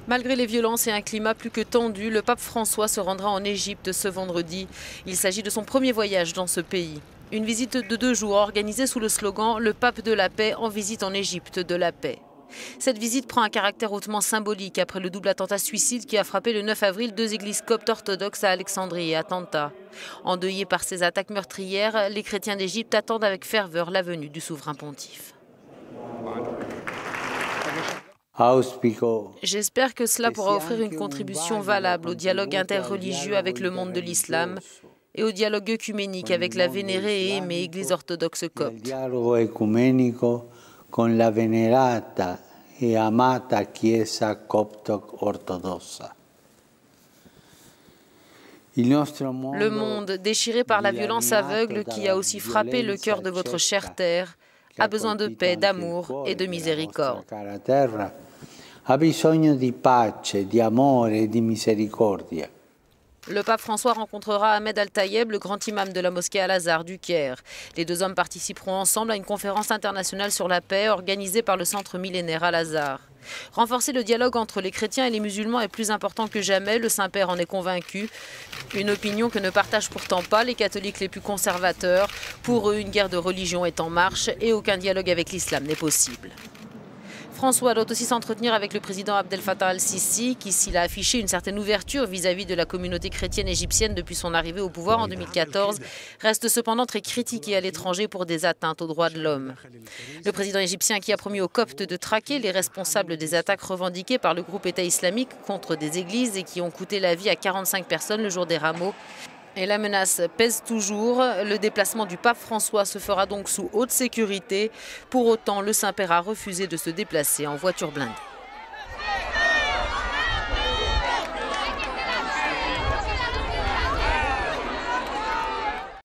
Malgré les violences et un climat plus que tendu, le pape François se rendra en Égypte ce vendredi. Il s'agit de son premier voyage dans ce pays. Une visite de 2 jours organisée sous le slogan « Le pape de la paix en visite en Égypte de la paix ». Cette visite prend un caractère hautement symbolique après le double attentat suicide qui a frappé le 9 avril 2 églises coptes orthodoxes à Alexandrie et à Tanta. Endeuillés par ces attaques meurtrières, les chrétiens d'Égypte attendent avec ferveur la venue du souverain pontife. J'espère que cela pourra offrir une contribution valable au dialogue interreligieux avec le monde de l'islam et au dialogue œcuménique avec la vénérée et aimée Église orthodoxe copte. Con la venerata e amata Chiesa copto ortodossa. Le monde, déchiré par la violence aveugle qui a aussi frappé le cœur de votre chère terre, a besoin de paix, d'amour et de miséricorde. Ha bisogno di pace, di amore e di misericordia. Le pape François rencontrera Ahmed Al-Tayeb, le grand imam de la mosquée Al-Azhar du Caire. Les 2 hommes participeront ensemble à une conférence internationale sur la paix organisée par le centre millénaire Al-Azhar. Renforcer le dialogue entre les chrétiens et les musulmans est plus important que jamais, le Saint-Père en est convaincu. Une opinion que ne partagent pourtant pas les catholiques les plus conservateurs. Pour eux, une guerre de religion est en marche et aucun dialogue avec l'islam n'est possible. François doit aussi s'entretenir avec le président Abdel Fattah al-Sisi, qui, s'il a affiché une certaine ouverture vis-à-vis de la communauté chrétienne égyptienne depuis son arrivée au pouvoir en 2014, reste cependant très critiqué à l'étranger pour des atteintes aux droits de l'homme. Le président égyptien qui a promis aux Coptes de traquer les responsables des attaques revendiquées par le groupe État islamique contre des églises et qui ont coûté la vie à 45 personnes le jour des rameaux. Et la menace pèse toujours. Le déplacement du pape François se fera donc sous haute sécurité. Pour autant, le Saint-Père a refusé de se déplacer en voiture blindée.